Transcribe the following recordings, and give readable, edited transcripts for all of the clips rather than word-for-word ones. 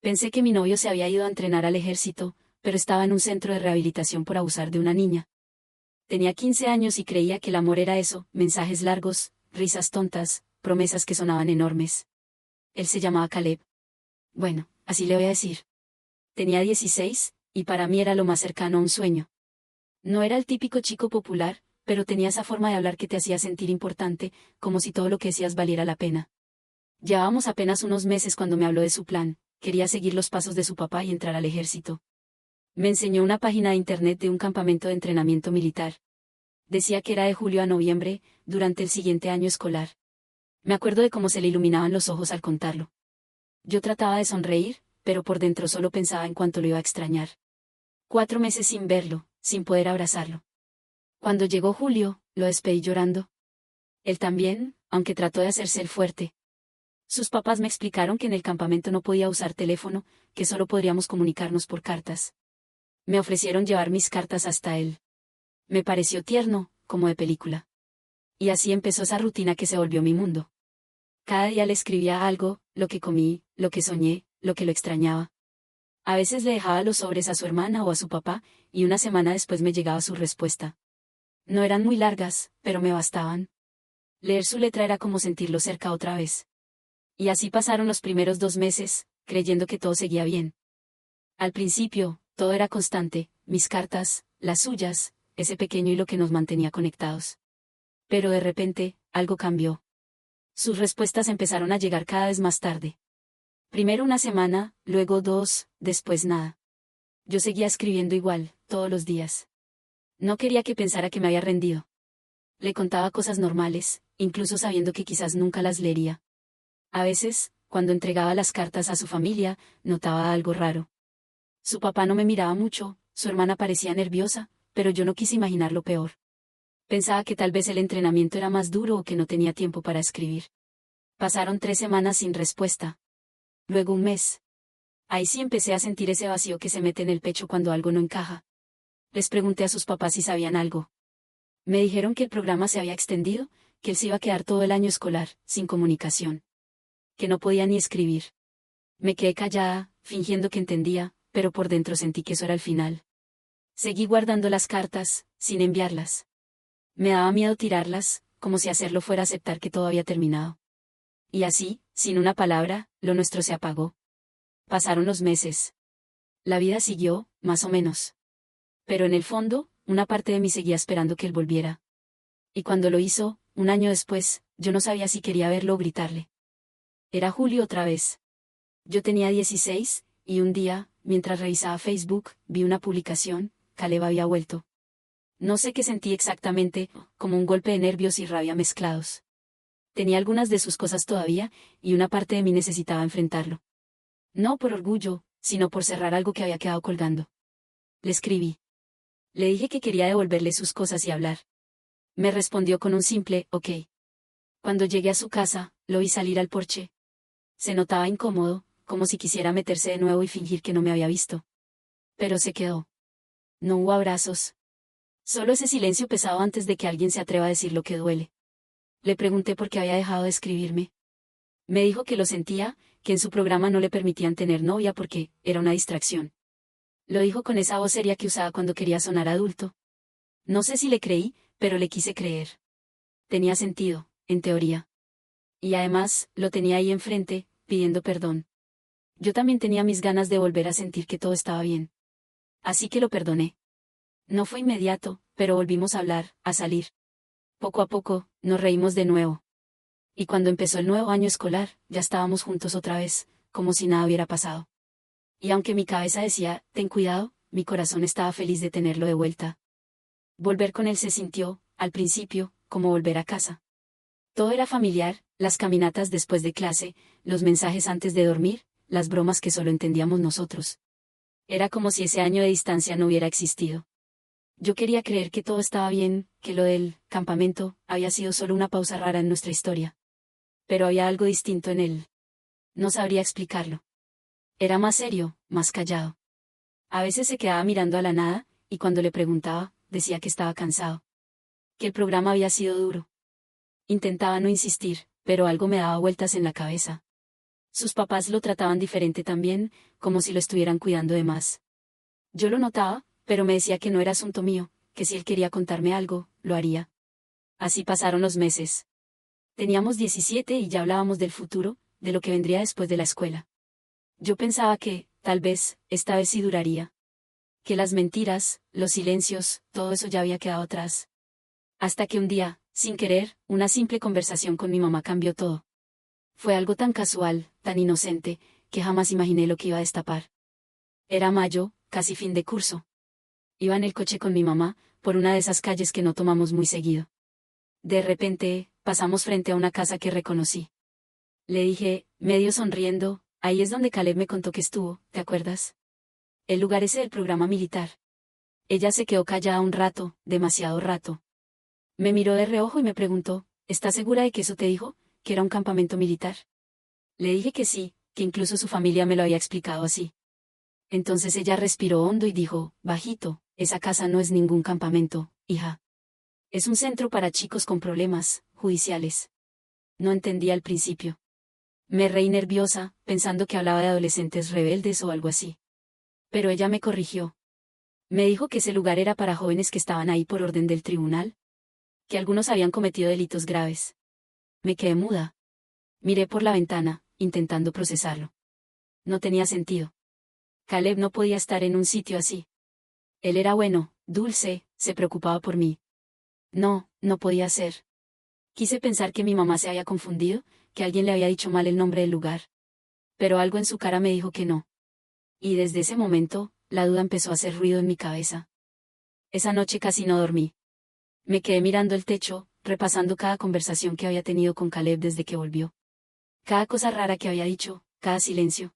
Pensé que mi novio se había ido a entrenar al ejército, pero estaba en un centro de rehabilitación por abusar de una niña. Tenía 15 años y creía que el amor era eso, mensajes largos, risas tontas, promesas que sonaban enormes. Él se llamaba Caleb. Bueno, así le voy a decir. Tenía 16, y para mí era lo más cercano a un sueño. No era el típico chico popular, pero tenía esa forma de hablar que te hacía sentir importante, como si todo lo que decías valiera la pena. Llevábamos apenas unos meses cuando me habló de su plan. Quería seguir los pasos de su papá y entrar al ejército. Me enseñó una página de internet de un campamento de entrenamiento militar. Decía que era de julio a noviembre, durante el siguiente año escolar. Me acuerdo de cómo se le iluminaban los ojos al contarlo. Yo trataba de sonreír, pero por dentro solo pensaba en cuánto lo iba a extrañar. 4 meses sin verlo, sin poder abrazarlo. Cuando llegó julio, lo despedí llorando. Él también, aunque trató de hacerse el fuerte. Sus papás me explicaron que en el campamento no podía usar teléfono, que solo podríamos comunicarnos por cartas. Me ofrecieron llevar mis cartas hasta él. Me pareció tierno, como de película. Y así empezó esa rutina que se volvió mi mundo. Cada día le escribía algo, lo que comí, lo que soñé, lo que lo extrañaba. A veces le dejaba los sobres a su hermana o a su papá, y una semana después me llegaba su respuesta. No eran muy largas, pero me bastaban. Leer su letra era como sentirlo cerca otra vez. Y así pasaron los primeros 2 meses, creyendo que todo seguía bien. Al principio, todo era constante, mis cartas, las suyas, ese pequeño hilo que nos mantenía conectados. Pero de repente, algo cambió. Sus respuestas empezaron a llegar cada vez más tarde. Primero una semana, luego 2, después nada. Yo seguía escribiendo igual, todos los días. No quería que pensara que me había rendido. Le contaba cosas normales, incluso sabiendo que quizás nunca las leería. A veces, cuando entregaba las cartas a su familia, notaba algo raro. Su papá no me miraba mucho, su hermana parecía nerviosa, pero yo no quise imaginar lo peor. Pensaba que tal vez el entrenamiento era más duro o que no tenía tiempo para escribir. Pasaron 3 semanas sin respuesta. Luego un mes. Ahí sí empecé a sentir ese vacío que se mete en el pecho cuando algo no encaja. Les pregunté a sus papás si sabían algo. Me dijeron que el programa se había extendido, que él se iba a quedar todo el año escolar, sin comunicación. Que no podía ni escribir. Me quedé callada, fingiendo que entendía, pero por dentro sentí que eso era el final. Seguí guardando las cartas, sin enviarlas. Me daba miedo tirarlas, como si hacerlo fuera aceptar que todo había terminado. Y así, sin una palabra, lo nuestro se apagó. Pasaron los meses. La vida siguió, más o menos. Pero en el fondo, una parte de mí seguía esperando que él volviera. Y cuando lo hizo, un año después, yo no sabía si quería verlo o gritarle. Era julio otra vez. Yo tenía 16, y un día, mientras revisaba Facebook, vi una publicación, Caleb había vuelto. No sé qué sentí exactamente, como un golpe de nervios y rabia mezclados. Tenía algunas de sus cosas todavía, y una parte de mí necesitaba enfrentarlo. No por orgullo, sino por cerrar algo que había quedado colgando. Le escribí. Le dije que quería devolverle sus cosas y hablar. Me respondió con un simple, ok. Cuando llegué a su casa, lo vi salir al porche. Se notaba incómodo, como si quisiera meterse de nuevo y fingir que no me había visto. Pero se quedó. No hubo abrazos. Solo ese silencio pesado antes de que alguien se atreva a decir lo que duele. Le pregunté por qué había dejado de escribirme. Me dijo que lo sentía, que en su programa no le permitían tener novia porque era una distracción. Lo dijo con esa voz seria que usaba cuando quería sonar adulto. No sé si le creí, pero le quise creer. Tenía sentido, en teoría. Y además, lo tenía ahí enfrente, pidiendo perdón. Yo también tenía mis ganas de volver a sentir que todo estaba bien. Así que lo perdoné. No fue inmediato, pero volvimos a hablar, a salir. Poco a poco, nos reímos de nuevo. Y cuando empezó el nuevo año escolar, ya estábamos juntos otra vez, como si nada hubiera pasado. Y aunque mi cabeza decía, ten cuidado, mi corazón estaba feliz de tenerlo de vuelta. Volver con él se sintió, al principio, como volver a casa. Todo era familiar, las caminatas después de clase, los mensajes antes de dormir, las bromas que solo entendíamos nosotros. Era como si ese año de distancia no hubiera existido. Yo quería creer que todo estaba bien, que lo del campamento había sido solo una pausa rara en nuestra historia. Pero había algo distinto en él. No sabría explicarlo. Era más serio, más callado. A veces se quedaba mirando a la nada, y cuando le preguntaba, decía que estaba cansado. Que el programa había sido duro. Intentaba no insistir, pero algo me daba vueltas en la cabeza. Sus papás lo trataban diferente también, como si lo estuvieran cuidando de más. Yo lo notaba, pero me decía que no era asunto mío, que si él quería contarme algo, lo haría. Así pasaron los meses. Teníamos 17 y ya hablábamos del futuro, de lo que vendría después de la escuela. Yo pensaba que, tal vez, esta vez sí duraría. Que las mentiras, los silencios, todo eso ya había quedado atrás. Hasta que un día, sin querer, una simple conversación con mi mamá cambió todo. Fue algo tan casual, tan inocente, que jamás imaginé lo que iba a destapar. Era mayo, casi fin de curso. Iba en el coche con mi mamá, por una de esas calles que no tomamos muy seguido. De repente, pasamos frente a una casa que reconocí. Le dije, medio sonriendo, ahí es donde Caleb me contó que estuvo, ¿te acuerdas? El lugar ese del programa militar. Ella se quedó callada un rato, demasiado rato. Me miró de reojo y me preguntó, ¿estás segura de que eso te dijo, que era un campamento militar? Le dije que sí, que incluso su familia me lo había explicado así. Entonces ella respiró hondo y dijo, bajito, esa casa no es ningún campamento, hija. Es un centro para chicos con problemas judiciales. No entendía al principio. Me reí nerviosa, pensando que hablaba de adolescentes rebeldes o algo así. Pero ella me corrigió. Me dijo que ese lugar era para jóvenes que estaban ahí por orden del tribunal. Que algunos habían cometido delitos graves. Me quedé muda. Miré por la ventana, intentando procesarlo. No tenía sentido. Caleb no podía estar en un sitio así. Él era bueno, dulce, se preocupaba por mí. No, no podía ser. Quise pensar que mi mamá se había confundido, que alguien le había dicho mal el nombre del lugar. Pero algo en su cara me dijo que no. Y desde ese momento, la duda empezó a hacer ruido en mi cabeza. Esa noche casi no dormí. Me quedé mirando el techo, repasando cada conversación que había tenido con Caleb desde que volvió. Cada cosa rara que había dicho, cada silencio.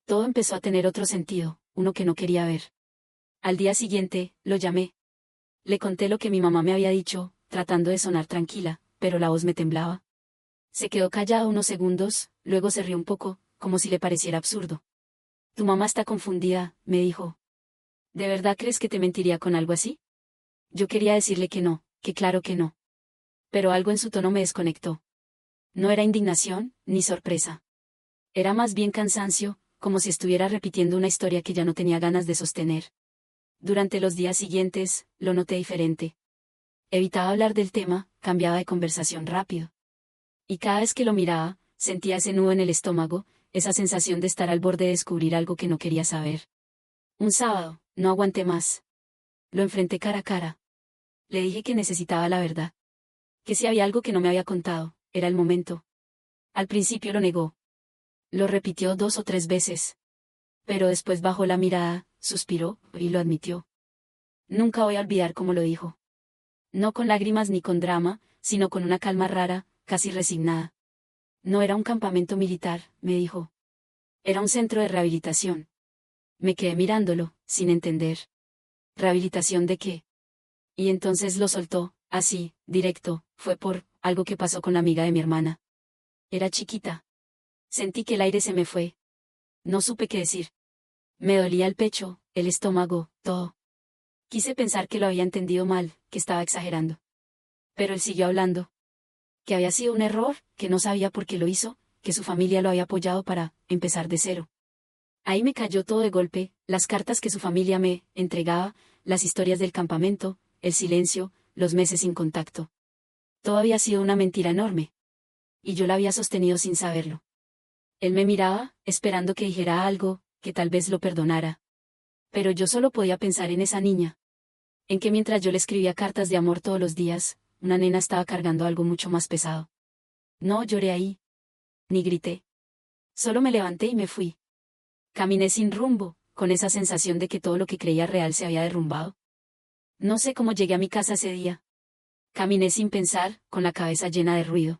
Todo empezó a tener otro sentido, uno que no quería ver. Al día siguiente, lo llamé. Le conté lo que mi mamá me había dicho, tratando de sonar tranquila, pero la voz me temblaba. Se quedó callada unos segundos, luego se rió un poco, como si le pareciera absurdo. Tu mamá está confundida, me dijo. ¿De verdad crees que te mentiría con algo así? Yo quería decirle que no, que claro que no. Pero algo en su tono me desconectó. No era indignación, ni sorpresa. Era más bien cansancio, como si estuviera repitiendo una historia que ya no tenía ganas de sostener. Durante los días siguientes, lo noté diferente. Evitaba hablar del tema, cambiaba de conversación rápido. Y cada vez que lo miraba, sentía ese nudo en el estómago, esa sensación de estar al borde de descubrir algo que no quería saber. Un sábado, no aguanté más. Lo enfrenté cara a cara. Le dije que necesitaba la verdad. Que si había algo que no me había contado, era el momento. Al principio lo negó. Lo repitió 2 o 3 veces. Pero después bajó la mirada, suspiró, y lo admitió. Nunca voy a olvidar cómo lo dijo. No con lágrimas ni con drama, sino con una calma rara, casi resignada. No era un campamento militar, me dijo. Era un centro de rehabilitación. Me quedé mirándolo, sin entender. ¿Rehabilitación de qué? Y entonces lo soltó, así, directo, fue por algo que pasó con la amiga de mi hermana. Era chiquita. Sentí que el aire se me fue. No supe qué decir. Me dolía el pecho, el estómago, todo. Quise pensar que lo había entendido mal, que estaba exagerando. Pero él siguió hablando. Que había sido un error, que no sabía por qué lo hizo, que su familia lo había apoyado para empezar de cero. Ahí me cayó todo de golpe, las cartas que su familia me entregaba, las historias del campamento, el silencio, los meses sin contacto. Todo había sido una mentira enorme. Y yo la había sostenido sin saberlo. Él me miraba, esperando que dijera algo, que tal vez lo perdonara. Pero yo solo podía pensar en esa niña. En que mientras yo le escribía cartas de amor todos los días, una nena estaba cargando algo mucho más pesado. No lloré ahí. Ni grité. Solo me levanté y me fui. Caminé sin rumbo, con esa sensación de que todo lo que creía real se había derrumbado. No sé cómo llegué a mi casa ese día. Caminé sin pensar, con la cabeza llena de ruido.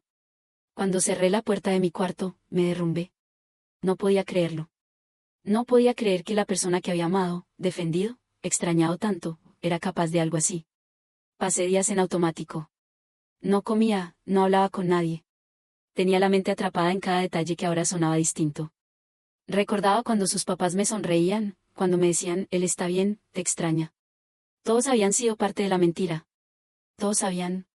Cuando cerré la puerta de mi cuarto, me derrumbé. No podía creerlo. No podía creer que la persona que había amado, defendido, extrañado tanto, era capaz de algo así. Pasé días en automático. No comía, no hablaba con nadie. Tenía la mente atrapada en cada detalle que ahora sonaba distinto. Recordaba cuando sus papás me sonreían, cuando me decían, él está bien, te extraña. Todos habían sido parte de la mentira. Todos sabían.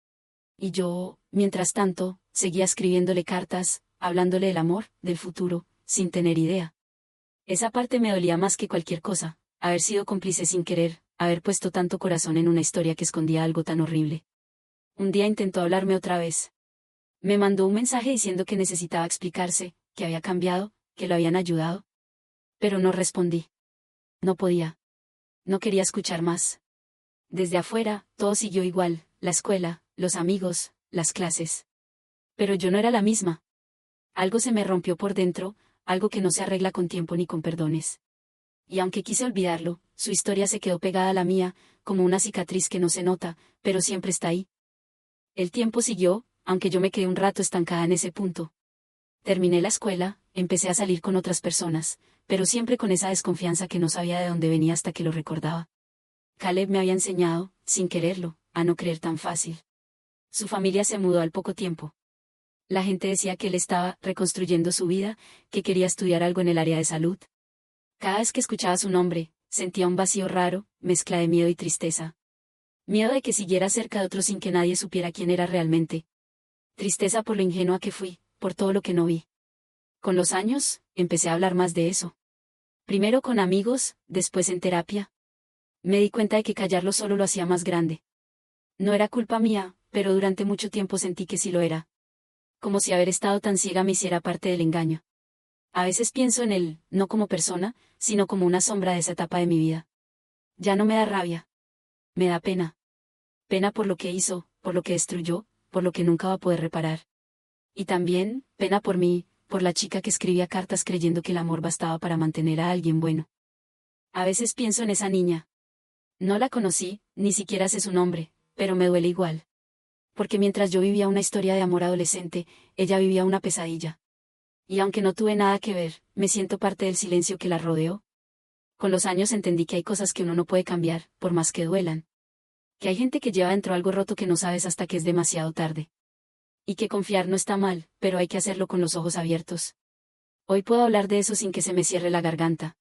Y yo, mientras tanto, seguía escribiéndole cartas, hablándole del amor, del futuro, sin tener idea. Esa parte me dolía más que cualquier cosa, haber sido cómplice sin querer, haber puesto tanto corazón en una historia que escondía algo tan horrible. Un día intentó hablarme otra vez. Me mandó un mensaje diciendo que necesitaba explicarse, que había cambiado, que lo habían ayudado. Pero no respondí. No podía. No quería escuchar más. Desde afuera, todo siguió igual, la escuela, los amigos, las clases. Pero yo no era la misma. Algo se me rompió por dentro, algo que no se arregla con tiempo ni con perdones. Y aunque quise olvidarlo, su historia se quedó pegada a la mía, como una cicatriz que no se nota, pero siempre está ahí. El tiempo siguió, aunque yo me quedé un rato estancada en ese punto. Terminé la escuela, empecé a salir con otras personas, pero siempre con esa desconfianza que no sabía de dónde venía hasta que lo recordaba. Caleb me había enseñado, sin quererlo, a no creer tan fácil. Su familia se mudó al poco tiempo. La gente decía que él estaba reconstruyendo su vida, que quería estudiar algo en el área de salud. Cada vez que escuchaba su nombre, sentía un vacío raro, mezcla de miedo y tristeza. Miedo de que siguiera cerca de otro sin que nadie supiera quién era realmente. Tristeza por lo ingenua que fui, por todo lo que no vi. Con los años, empecé a hablar más de eso. Primero con amigos, después en terapia. Me di cuenta de que callarlo solo lo hacía más grande. No era culpa mía, pero durante mucho tiempo sentí que sí lo era. Como si haber estado tan ciega me hiciera parte del engaño. A veces pienso en él, no como persona, sino como una sombra de esa etapa de mi vida. Ya no me da rabia. Me da pena. Pena por lo que hizo, por lo que destruyó, por lo que nunca va a poder reparar. Y también, pena por mí, por la chica que escribía cartas creyendo que el amor bastaba para mantener a alguien bueno. A veces pienso en esa niña. No la conocí, ni siquiera sé su nombre, pero me duele igual. Porque mientras yo vivía una historia de amor adolescente, ella vivía una pesadilla. Y aunque no tuve nada que ver, me siento parte del silencio que la rodeó. Con los años entendí que hay cosas que uno no puede cambiar, por más que duelan. Que hay gente que lleva dentro algo roto que no sabes hasta que es demasiado tarde. Y que confiar no está mal, pero hay que hacerlo con los ojos abiertos. Hoy puedo hablar de eso sin que se me cierre la garganta.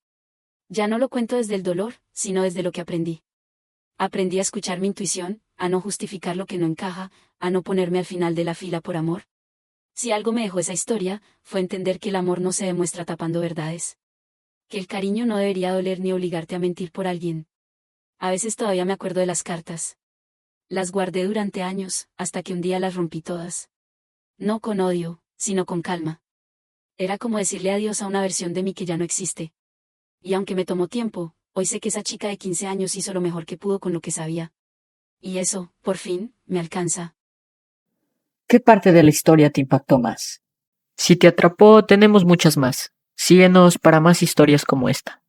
Ya no lo cuento desde el dolor, sino desde lo que aprendí. Aprendí a escuchar mi intuición, a no justificar lo que no encaja, a no ponerme al final de la fila por amor. Si algo me dejó esa historia, fue entender que el amor no se demuestra tapando verdades. Que el cariño no debería doler ni obligarte a mentir por alguien. A veces todavía me acuerdo de las cartas. Las guardé durante años, hasta que un día las rompí todas. No con odio, sino con calma. Era como decirle adiós a una versión de mí que ya no existe. Y aunque me tomó tiempo, hoy sé que esa chica de 15 años hizo lo mejor que pudo con lo que sabía. Y eso, por fin, me alcanza. ¿Qué parte de la historia te impactó más? Si te atrapó, tenemos muchas más. Síguenos para más historias como esta.